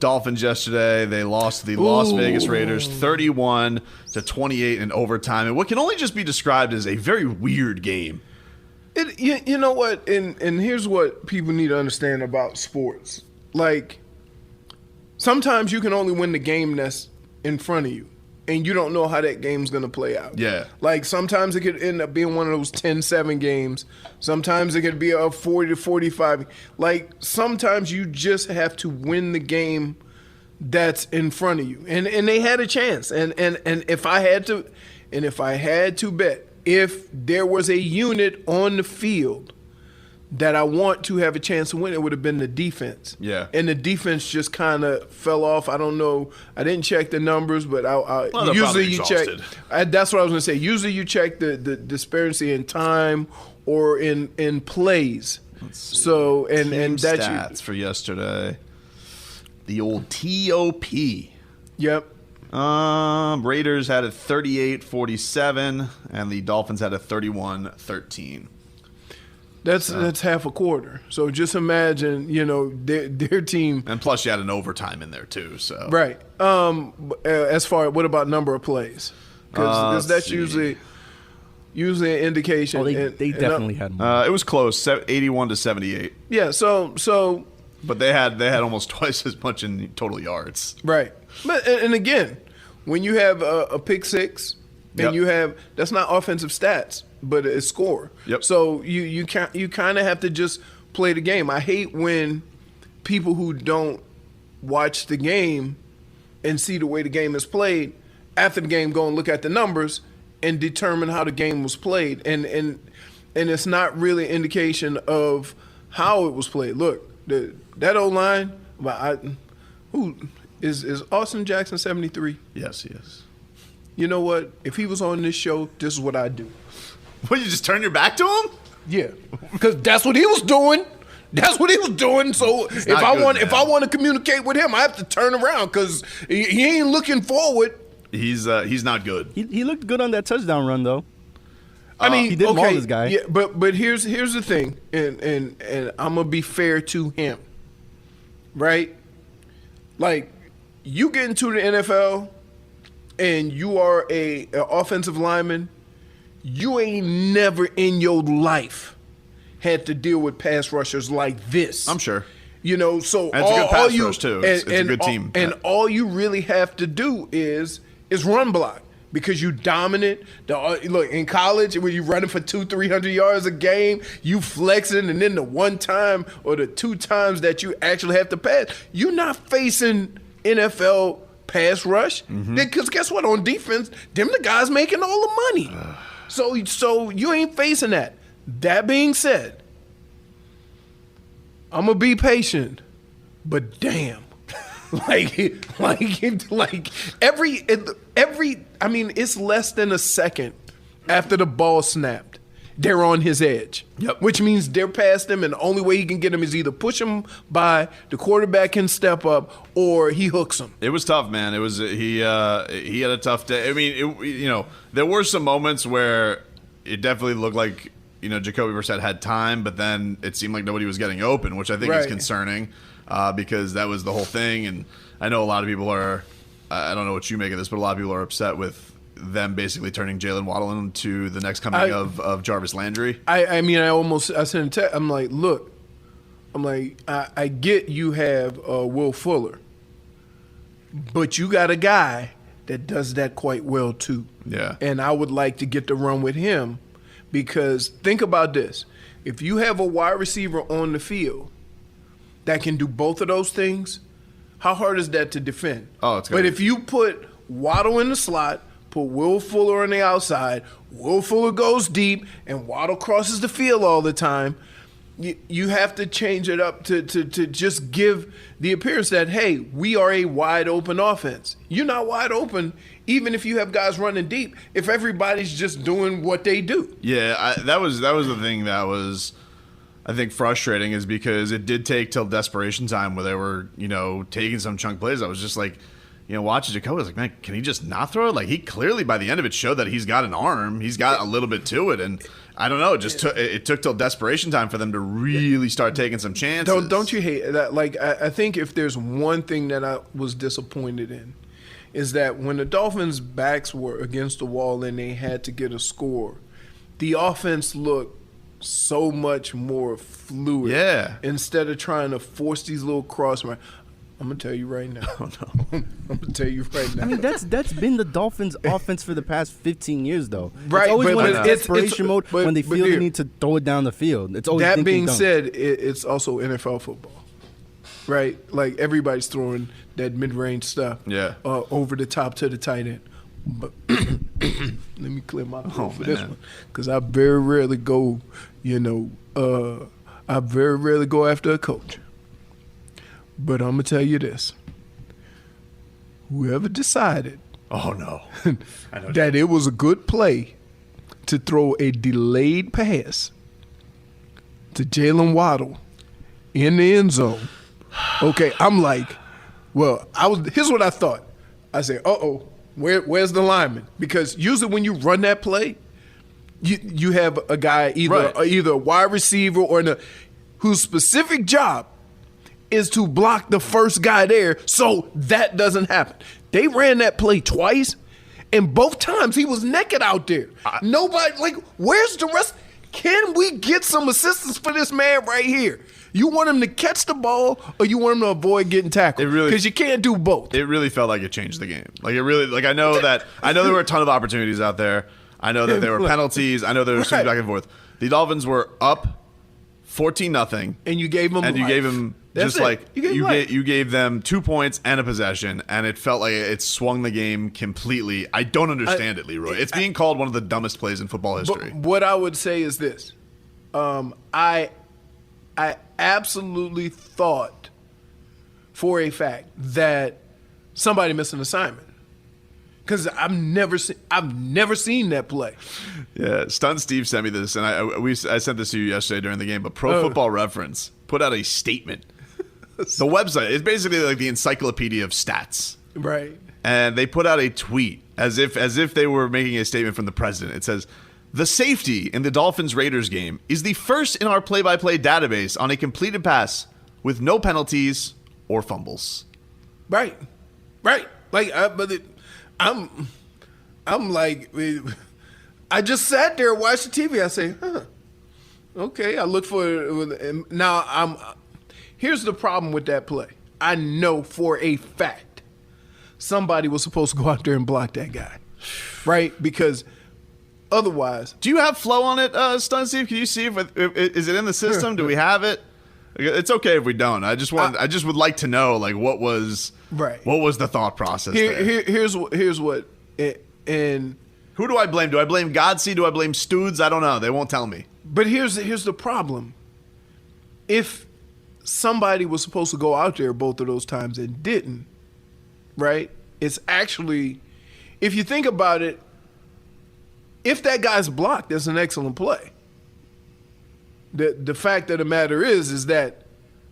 Dolphins yesterday, they lost to the Las Vegas Raiders 31-28 in overtime, and what can only just be described as a very weird game. You know what? And here's what people need to understand about sports. Like, sometimes you can only win the game that's in front of you, and you don't know how that game's going to play out. Yeah. Like, sometimes it could end up being one of those 10-7 games. Sometimes it could be a 40-45. Like, sometimes you just have to win the game that's in front of you. And they had a chance. And if I had to bet, if there was a unit on the field that I want to have a chance to win, it would have been the defense. Yeah. And the defense just kind of fell off. I don't know. I didn't check the numbers, but usually you check. That's what I was going to say. Usually you check the disparity in time or in plays. So and that stats for yesterday. The old TOP. Yep. Raiders had a 38-47, and the Dolphins had a 31-13. That's half a quarter. So just imagine, their team. And plus, you had an overtime in there too. So right. As far what about number of plays? Because that's usually an indication. Oh, they definitely had more. It was close, 81-78. Yeah. So. But they had almost twice as much in total yards. Right. But and again, when you have a pick six, and you have that's not offensive stats, but it's score. Yep. So you kind of have to just play the game. I hate when people who don't watch the game and see the way the game is played after the game go and look at the numbers and determine how the game was played, and it's not really an indication of how it was played. Look, that O-line, who is Austin Jackson 73? Yes, he is. You know what? If he was on this show, this is what I'd do. What, you just turn your back to him? Yeah, because that's what he was doing. That's what he was doing. So if I want to communicate with him, I have to turn around because he ain't looking forward. He's not good. He looked good on that touchdown run though. I mean, he did maul this guy. Yeah, but here's the thing, and I'm gonna be fair to him, right? Like, you get into the NFL, and you are an offensive lineman. You ain't never in your life had to deal with pass rushers like this. I'm sure. So and it's a good pass rush too. It's a good team. And all you really have to do is run block. Because you dominant. Look, in college, when you running for 200-300 yards a game, you flexing, and then the one time or the two times that you actually have to pass, you're not facing NFL pass rush. Because guess what? On defense, them the guys making all the money. So you ain't facing that. That being said, I'm gonna be patient, but damn. Like every I mean, it's less than a second after the ball snapped, they're on his edge. Yep. Which means they're past him, and the only way he can get him is either push him by, the quarterback can step up, or he hooks him. It was tough, man. It was he had a tough day. I mean, there were some moments where it definitely looked like Jacoby Brissett had time, but then it seemed like nobody was getting open, which I think is concerning. Because that was the whole thing, and I know a lot of people are. I don't know what you make of this, but a lot of people are upset with them basically turning Jalen Waddle into the next coming of Jarvis Landry. I sent a text. I'm like, look, I get you have Will Fuller, but you got a guy that does that quite well too. Yeah, and I would like to get to run with him because think about this: if you have a wide receiver on the field that can do both of those things, how hard is that to defend? Oh, it's good. But if you put Waddle in the slot, put Will Fuller on the outside, Will Fuller goes deep, and Waddle crosses the field all the time, you have to change it up to just give the appearance that, hey, we are a wide-open offense. You're not wide open even if you have guys running deep, if everybody's just doing what they do. Yeah, that was the thing that was – I think frustrating is because it did take till desperation time where they were, taking some chunk plays. I was just like, watching Jacoby, I was like, man, can he just not throw it? Like, he clearly, by the end of it, showed that he's got an arm. He's got a little bit to it. And I don't know, it took till desperation time for them to really start taking some chances. Don't you hate that? Like, I think if there's one thing that I was disappointed in, is that when the Dolphins' backs were against the wall and they had to get a score, the offense looked so much more fluid. Yeah. Instead of trying to force these little cross. I'm gonna tell you right now. Oh, no. I'm gonna tell you right now. I mean, that's been the Dolphins' offense for the past 15 years, though. Right, it's always but when it's- it's desperation mode, when they feel they need to throw it down the field. It's always that being dunk. said, it's also NFL football, right? Like everybody's throwing that mid-range stuff, over the top to the tight end. But let me clear my throat for this one, because I very rarely go, I very rarely go after a coach. But I'm gonna tell you this: whoever decided, that it was a good play to throw a delayed pass to Jalen Waddle in the end zone. Okay, I'm like, here's what I thought. I said, where's the lineman? Because usually when you run that play, you have a guy either a wide receiver or whose specific job is to block the first guy there so that doesn't happen. They ran that play twice, and both times he was naked out there. Nobody, where's the rest? Can we get some assistance for this man right here? You want him to catch the ball or you want him to avoid getting tackled? Because you can't do both. It really felt like it changed the game. I know there were a ton of opportunities out there. I know that there were penalties. I know there was swings back and forth. The Dolphins were up 14-0. And you gave them you gave them That's just it. like You gave them 2 points and a possession, and it felt like it swung the game completely. I don't understand it, Leroy. It's being called one of the dumbest plays in football history. But what I would say is this: I absolutely thought for a fact that somebody missed an assignment. Because I've never seen that play. Yeah, Stunt Steve sent me this, and I sent this to you yesterday during the game. But Pro Football Reference put out a statement. The website is basically like the encyclopedia of stats, right? And they put out a tweet as if they were making a statement from the president. It says, "The safety in the Dolphins-Raiders game is the first in our play-by-play database on a completed pass with no penalties or fumbles." Right. I'm like, I just sat there and watched the TV. I say, okay. I look for now. Here's the problem with that play. I know for a fact somebody was supposed to go out there and block that guy, right? Because otherwise, do you have flow on it, Stun Steve? Can you see if is it in the system? Do we have it? It's okay if we don't. I just would like to know what was the thought process there. Here's what. And who do I blame? Do I blame Godsey? Do I blame Stoods? I don't know. They won't tell me. But here's the problem. If somebody was supposed to go out there both of those times and didn't, right? It's actually, if you think about it, if that guy's blocked, that's an excellent play. The fact of the matter is that,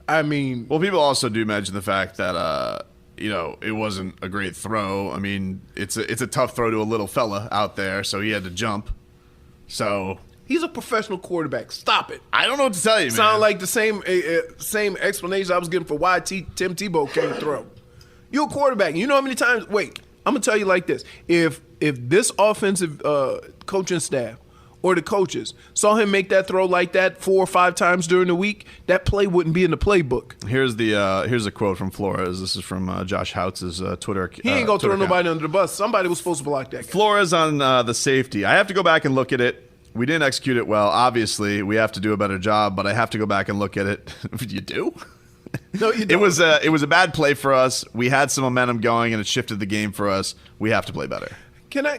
I mean... Well, people also do mention the fact that, it wasn't a great throw. I mean, it's a tough throw to a little fella out there, so he had to jump. So... He's a professional quarterback. Stop it. I don't know what to tell you, man. Sound like the same explanation I was getting for why Tim Tebow can't throw. You're a quarterback. You know how many times... Wait, I'm going to tell you like this. If this offensive coaching staff or the coaches saw him make that throw like that 4 or 5 times during the week, that play wouldn't be in the playbook. Here's a quote from Flores. This is from Josh Houtz's Twitter. He ain't going to throw account. nobody under the bus. Somebody was supposed to block that guy. Flores on the safety. I have to go back and look at it. We didn't execute it well. Obviously, we have to do a better job, but I have to go back and look at it. You do? No, you don't. It was a bad play for us. We had some momentum going, and it shifted the game for us. We have to play better. Can I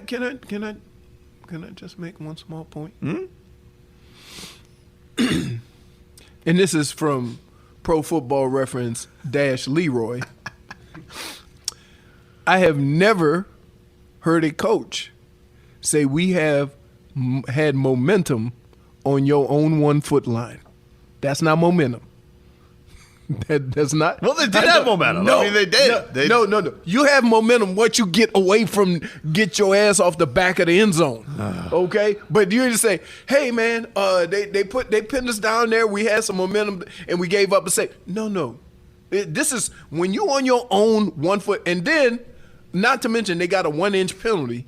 just make one small point? Hmm? And this is from Pro Football Reference -Leroy. I have never heard a coach say we have had momentum on your own 1 foot line. That's not momentum. That's not. Well, they did have momentum. No, I mean, they did. No. You have momentum once you get get your ass off the back of the end zone. Okay, but you just say, "Hey, man, they pinned us down there. We had some momentum, and we gave up." And say, "No. This is when you on your own 1 foot, and then, not to mention, they got a 1-inch penalty."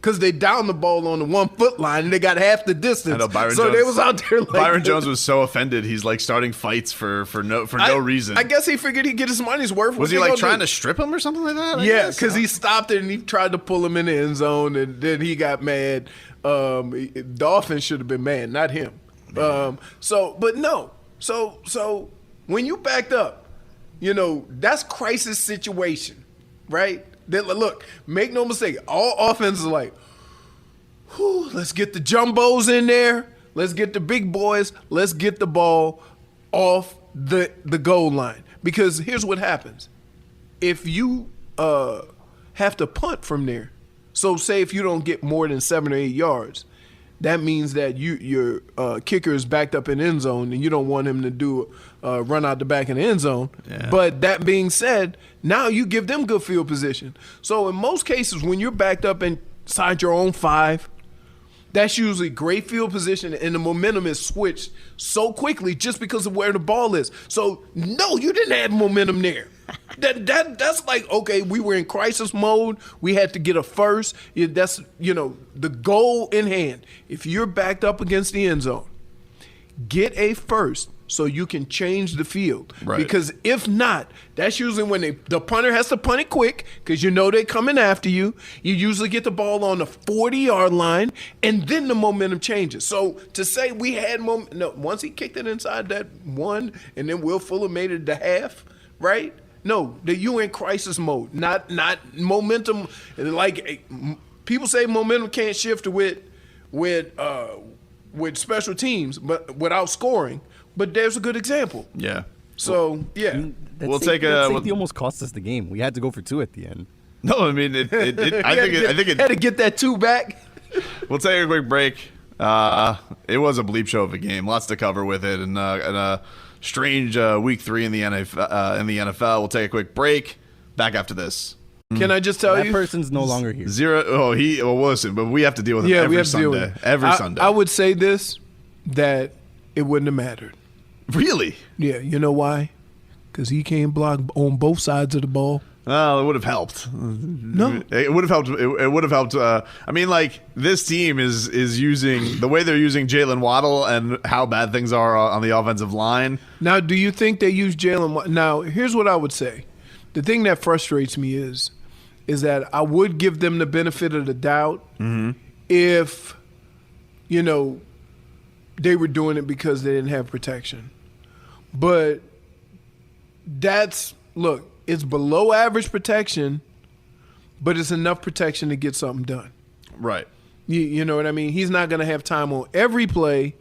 Because they downed the ball on the 1 foot line and they got half the distance. I know, Byron so Jones, they was out there like Byron Jones was so offended. He's like starting fights for no reason. I guess he figured he'd get his money's worth. Was he like trying to strip him or something like that? Yeah, because he stopped it and he tried to pull him in the end zone and then he got mad. Dolphins should have been mad, not him. So when you backed up, that's crisis situation, right? Look, make no mistake, all offenses are like, let's get the jumbos in there. Let's get the big boys. Let's get the ball off the goal line. Because here's what happens. If you have to punt from there, so say if you don't get more than 7 or 8 yards, that means that your kicker is backed up in end zone and you don't want him to do run out the back in the end zone. Yeah. But that being said, now you give them good field position. So in most cases, when you're backed up inside your own 5, that's usually great field position and the momentum is switched so quickly just because of where the ball is. So no, you didn't have momentum there. That's like, okay, we were in crisis mode. We had to get a first. That's, the goal in hand. If you're backed up against the end zone, get a first so you can change the field. Right. Because if not, that's usually when the punter has to punt it quick because they're coming after you. You usually get the ball on the 40-yard line, and then the momentum changes. So to say we had momentum, no, once he kicked it inside that 1, and then Will Fuller made it to half, right? No, you in crisis mode, not momentum. Like people say, momentum can't shift with special teams, but without scoring. But there's a good example. Yeah. So yeah, We'll take a. Safety almost cost us the game. We had to go for 2 at the end. No, I mean I think it had to get that 2 back. We'll take a quick break. It was a bleep show of a game. Lots to cover with it, and a strange week 3 in the NFL. We'll take a quick break. Back after this. Can I just tell that you? That person's no longer here. 0. Oh, listen, but we have to deal with him every Sunday. Every Sunday. I would say this, that it wouldn't have mattered. Really? Yeah. You know why? Because he can't block on both sides of the ball. Well, it would have helped. No, it would have helped. It would have helped. I mean, like this team is using the way they're using Jalen Waddle and how bad things are on the offensive line. Now, do you think they use Jalen? Now, here's what I would say. The thing that frustrates me is that I would give them the benefit of the doubt if, they were doing it because they didn't have protection. But it's below average protection, but it's enough protection to get something done. Right. You know what I mean? He's not going to have time on every play,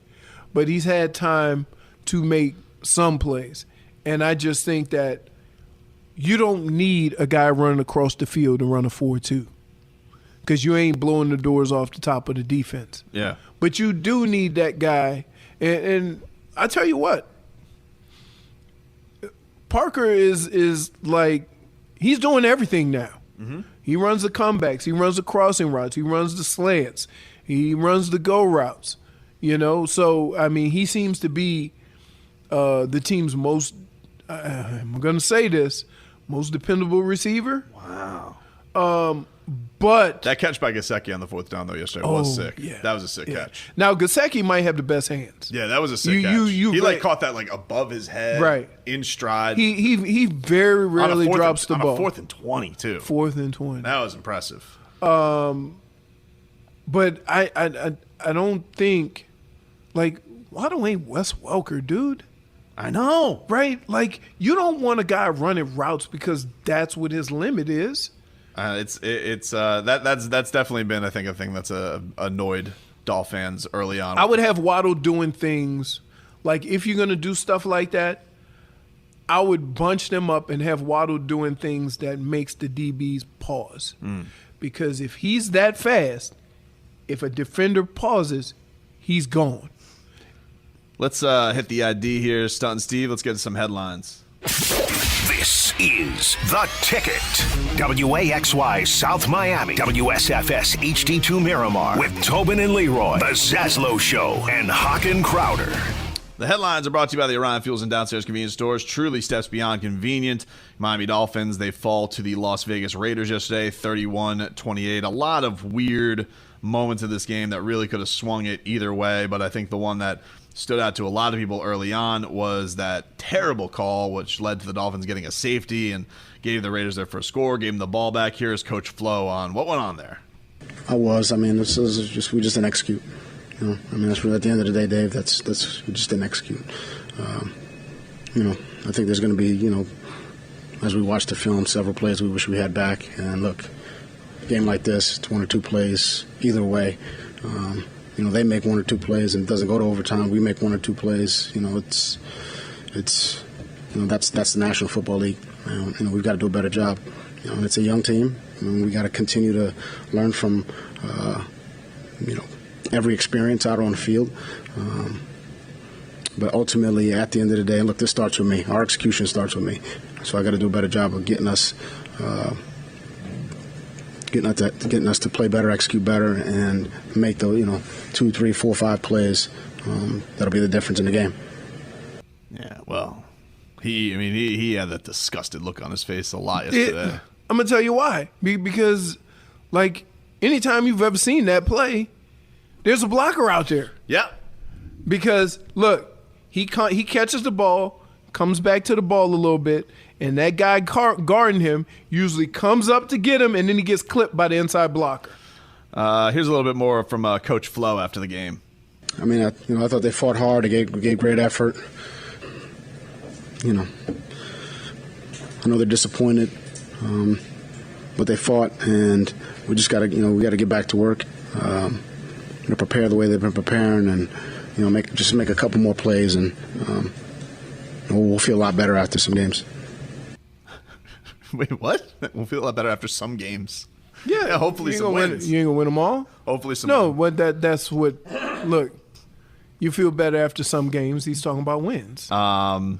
but he's had time to make some plays. And I just think that you don't need a guy running across the field to run a 4-2 because you ain't blowing the doors off the top of the defense. Yeah. But you do need that guy. And I tell you what, Parker is like, he's doing everything now. Mm-hmm. He runs the comebacks. He runs the crossing routes. He runs the slants. He runs the go routes. So, I mean, he seems to be the team's most, I'm going to say this, most dependable receiver. Wow. But that catch by Gesicki on the 4th down, though, yesterday was sick. Yeah. That was a sick catch. Now, Gesicki might have the best hands. Yeah, that was a sick catch. He caught that above his head, right, in stride. He very rarely drops the ball. On a 4th and 20, too. 4th and 20. That was impressive. But I don't think, why don't ain't Wes Welker, dude? I know. Right? Like, you don't want a guy running routes because that's what his limit is. That's definitely been, I think, a thing that's annoyed Dolph fans early on. I would have Waddle doing things like, if you're going to do stuff like that, I would bunch them up and have Waddle doing things that makes the DBs pause. Because if he's that fast, if a defender pauses, he's gone. Let's hit the ID here, Stunt and Steve. Let's get to some headlines. This is The Ticket. WAXY South Miami, WSFS HD2 Miramar with Tobin and Leroy, The Zaslow Show, and Hawk and Crowder. The headlines are brought to you by the Orion Fuels and Downstairs Convenience Stores. Truly steps beyond convenient. Miami Dolphins, they fall to the Las Vegas Raiders yesterday, 31-28. A lot of weird moments of this game that really could have swung it either way, but I think the one that stood out to a lot of people early on was that terrible call, which led to the Dolphins getting a safety and gave the Raiders their first score, gave them the ball back. Here's Coach Flo on what went on there. This is just, we just didn't execute. That's really, at the end of the day, Dave, that's we just didn't execute. I think there's going to be, as we watch the film, several plays we wish we had back. And look, a game like this, it's one or two plays either way. They make one or two plays and it doesn't go to overtime. We make one or two plays. That's the National Football League. We've got to do a better job. It's a young team. We got to continue to learn from, every experience out on the field. But ultimately, at the end of the day, look, this starts with me. Our execution starts with me. So I got to do a better job of getting us to play better, execute better, and make the 2, 3, 4, 5 plays. That'll be the difference in the game. Yeah, well, he had that disgusted look on his face a lot yesterday. I'm gonna tell you why. Because, anytime you've ever seen that play, there's a blocker out there. Yeah. Because look, he catches the ball, comes back to the ball a little bit, and that guy guarding him usually comes up to get him, and then he gets clipped by the inside blocker. Here's a little bit more from Coach Flo after the game. I thought they fought hard. They gave great effort. I know they're disappointed, but they fought, and we just got to get back to work. Prepare the way they've been preparing, and make a couple more plays, and we'll feel a lot better after some games. Wait, what? We'll feel a lot better after some games. Yeah, hopefully some wins. You ain't gonna win them all. Hopefully some. No, but that's what. Look, you feel better after some games. He's talking about wins. Come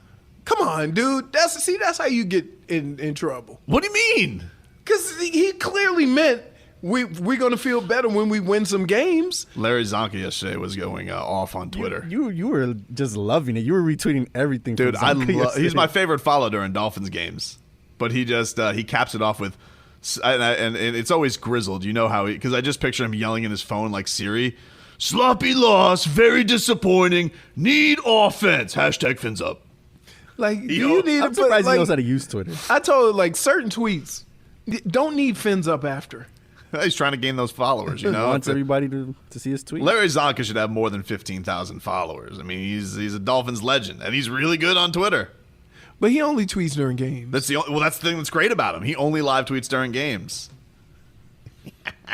on, dude. That's how you get in trouble. What do you mean? Because he clearly meant we're going to feel better when we win some games. Larry Zonka yesterday was going off on Twitter. You were just loving it. You were retweeting everything. Dude, from he's my favorite follow during Dolphins games. But he just he caps it off with, and it's always grizzled. You know how because I just picture him yelling in his phone like Siri, sloppy loss, very disappointing, need offense. # fins up. Like, do you need? I'm surprised he knows how to use Twitter. I told certain tweets don't need fins up after. He's trying to gain those followers. He wants everybody to see his tweet. Larry Zonka should have more than 15,000 followers. I mean, he's a Dolphins legend, and he's really good on Twitter. But he only tweets during games. That's the thing that's great about him. He only live tweets during games.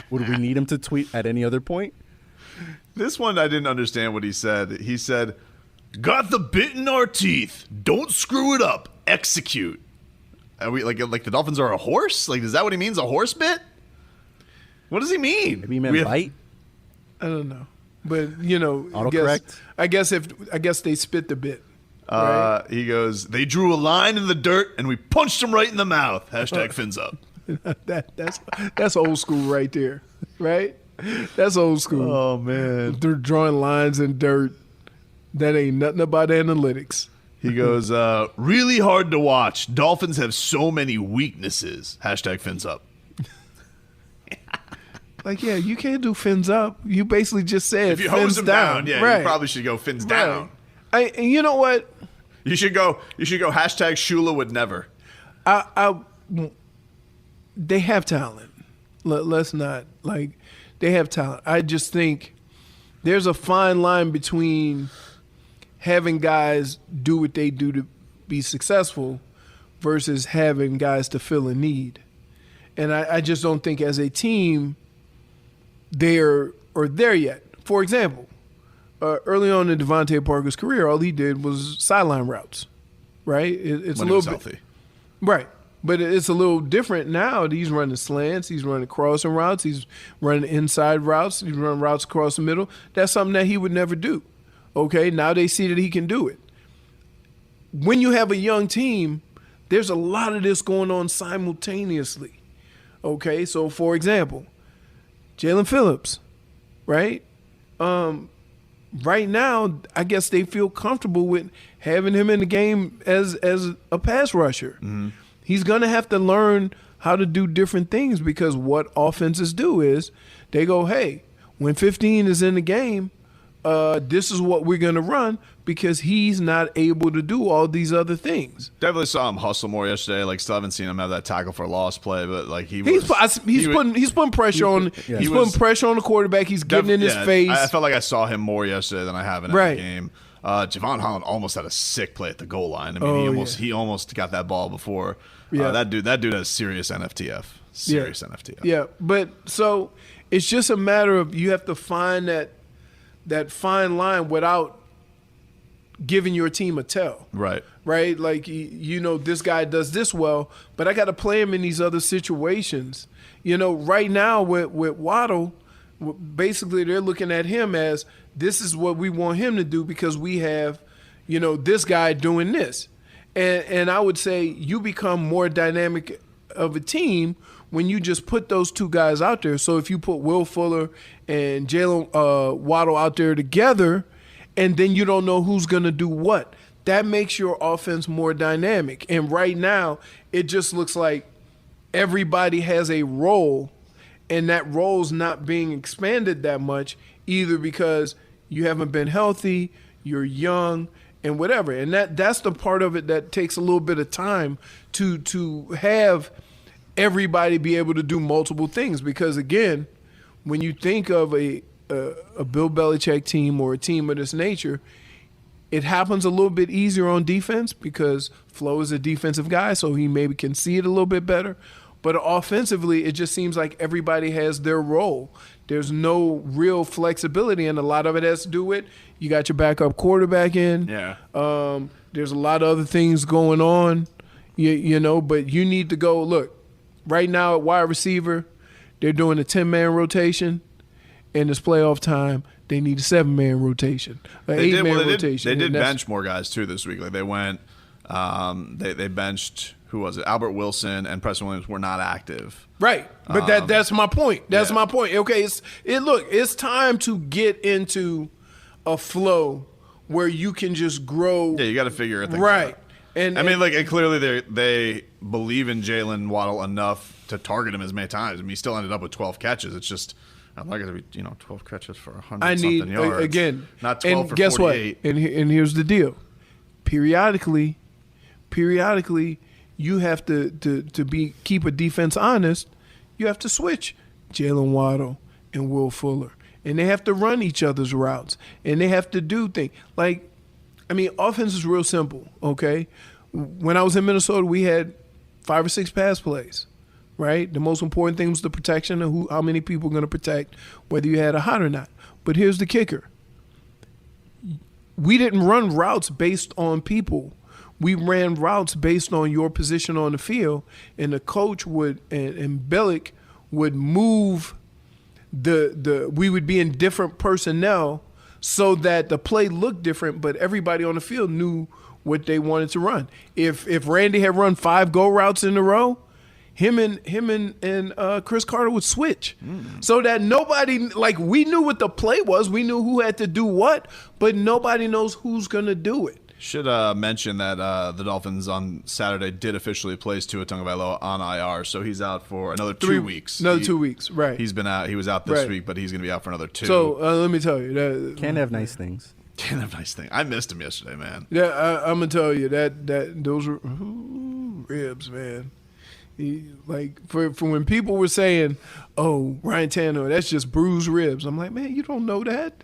Would we need him to tweet at any other point? This one I didn't understand what he said. He said, "Got the bit in our teeth. Don't screw it up. Execute." Are we like the Dolphins are a horse? Like, is that what he means? A horse bit? What does he mean? Maybe he meant bite. I don't know, but autocorrect. I guess they spit the bit. Right? He goes, "They drew a line in the dirt and we punched him right in the mouth." # fins up. That's old school right there, right? That's old school. Oh man, they're drawing lines in dirt. That ain't nothing about analytics. He goes, "Really hard to watch. Dolphins have so many weaknesses." # fins up. You can't do fins up. You basically just said if you fins hose them down, you probably should go fins down. And you know what? You should go. # Shula would never. They have talent. Let's not they have talent. I just think there's a fine line between having guys do what they do to be successful versus having guys to fill a need. And I just don't think as a team they're there yet. For example, early on in Devontae Parker's career, all he did was sideline routes, right? It's when a little he was bit healthy. Right. But it's a little different now. He's running slants. He's running crossing routes. He's running inside routes. He's running routes across the middle. That's something that he would never do. Okay, now they see that he can do it. when you have a young team, there's a lot of this going on simultaneously. Okay, so for example, Jalen Phillips, right? Right now, I guess they feel comfortable with having him in the game as a pass rusher. Mm-hmm. He's going to have to learn how to do different things because what offenses do is they go, hey, when 15 is in the game, this is what we're going to run because he's not able to do all these other things. Definitely saw him hustle more yesterday. Like, still haven't seen him have that tackle for a loss play, but like he's putting pressure on. He's putting pressure on the quarterback. He's getting in his face. I felt like I saw him more yesterday than I have in every game. Javon Holland almost had a sick play at the goal line. I mean, he almost got that ball before. Yeah. That dude has serious NFTF. NFTF. Yeah, but so it's just a matter of you have to find that fine line without giving your team a tell. Right. Right? Like, this guy does this well, but I got to play him in these other situations. Right now with Waddle, basically they're looking at him as this is what we want him to do because we have, this guy doing this. And I would say you become more dynamic of a team when you just put those two guys out there. So if you put Will Fuller and Jalen Waddle out there together, and then you don't know who's going to do what, that makes your offense more dynamic. And right now, it just looks like everybody has a role, and that role's not being expanded that much, either because you haven't been healthy, you're young, and whatever. And that's the part of it that takes a little bit of time to have everybody be able to do multiple things. Because, again, when you think of a Bill Belichick team or a team of this nature, it happens a little bit easier on defense because Flo is a defensive guy, so he maybe can see it a little bit better. But offensively, it just seems like everybody has their role. There's no real flexibility, and a lot of it has to do with you got your backup quarterback in. Yeah. There's a lot of other things going on, but you need to go, look, right now at wide receiver, they're doing a 10-man rotation. And it's playoff time. They need a 7-man rotation, an 8-man rotation. They did bench more guys too this week. Like they went, they benched, who was it? Albert Wilson and Preston Williams were not active. Right, but that's my point. That's my point. Okay, it's time to get into a flow where you can just grow. Yeah, you got to figure it right. Out. And clearly they believe in Jalen Waddle enough to target him as many times. I mean, he still ended up with 12 catches. It's just. I'm not going to be, 12 catches for 100-something yards. Again, not 12 and for guess 48. What? And here's the deal. Periodically, you have to keep a defense honest. You have to switch Jalen Waddle and Will Fuller, and they have to run each other's routes, and they have to do things offense is real simple. Okay, when I was in Minnesota, we had 5 or 6 pass plays. Right? The most important thing was the protection of how many people are going to protect, whether you had a hot or not. But here's the kicker. We didn't run routes based on people. We ran routes based on your position on the field, and the coach would and Bellick would move we would be in different personnel so that the play looked different, but everybody on the field knew what they wanted to run. If Randy had run 5 go routes in a row, him and Chris Carter would switch so that nobody, we knew what the play was. We knew who had to do what, but nobody knows who's going to do it. Should mention that the Dolphins on Saturday did officially place Tua Tagovailoa on IR, so he's out for another 2 weeks. Another 2 weeks, right. He's been out. He was out this week, but he's going to be out for another 2. So let me tell you. That Can't have nice things. Can't have nice things. I missed him yesterday, man. Yeah, I'm going to tell you that those were ribs, man. For when people were saying, "Oh, Ryan Tannehill, that's just bruised ribs," I'm like, man, you don't know that.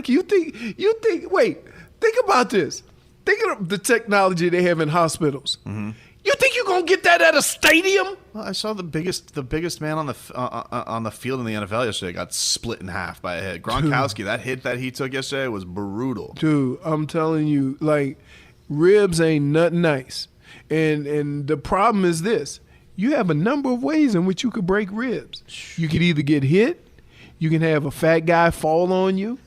You think. Wait, think about this. Think of the technology they have in hospitals. Mm-hmm. You think you're gonna get that at a stadium? Well, I saw the biggest man on the field in the NFL yesterday got split in half by a hit. Gronkowski, that hit that he took yesterday was brutal. Dude, I'm telling you, ribs ain't nothing nice. And the problem is this. You have a number of ways in which you could break ribs. You could either get hit. You can have a fat guy fall on you.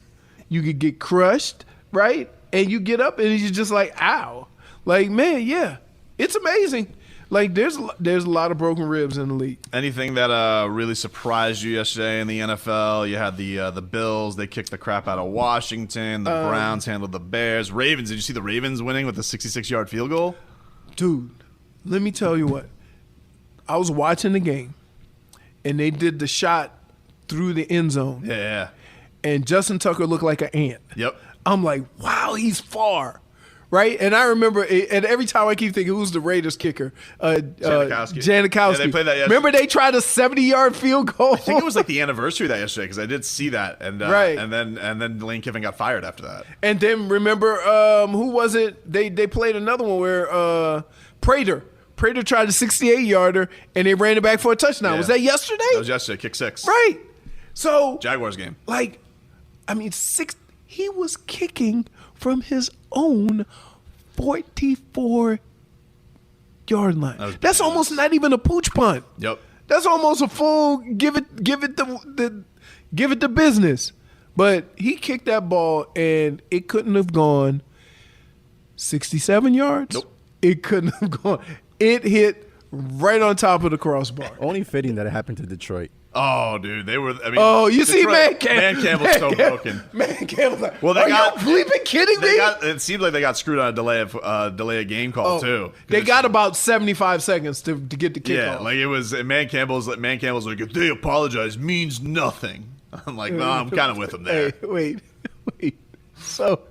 You could get crushed, right? And you get up and you're just like, ow. Like, man, yeah, it's amazing. Like, there's a lot of broken ribs in the league. Anything that really surprised you yesterday in the NFL? You had the Bills. They kicked the crap out of Washington. The Browns handled the Bears. Ravens. Did you see the Ravens winning with the 66-yard field goal? Dude, let me tell you what. I was watching the game, and they did the shot through the end zone. Yeah. And Justin Tucker looked like an ant. Yep. I'm like, wow, he's far. Right? And I remember, and every time I keep thinking, who's the Raiders kicker? Janikowski. Janikowski. Yeah, they played that yesterday. Remember they tried a 70-yard field goal? I think it was like the anniversary of that yesterday because I did see that. And right. And then Lane Kiffin got fired after that. And then remember, who was it? They played another one where Prater tried a 68-yarder, and they ran it back for a touchdown. Yeah. Was that yesterday? That was yesterday, kick 6. Right. So Jaguars game. Like, I mean, he was kicking from his own 44-yard line. That's almost not even a pooch punt. Yep. That's almost a full give it the business. But he kicked that ball, and it couldn't have gone 67 yards. Nope. It couldn't have gone. It hit right on top of the crossbar. Only fitting that it happened to Detroit. Oh, dude, they were. I mean, Oh, you see, Detroit, Man Campbell's so broken. Man Campbell's like, Well, they are got. you bleeping kidding me? It seemed like they got screwed on a delay of game call too. They got about 75 seconds to get the kickoff. Yeah, like it was. Man Campbell's like, if they apologize means nothing. I'm like, no, I'm kind of with them there. Hey, wait. So,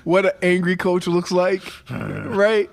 what an angry coach looks like, right?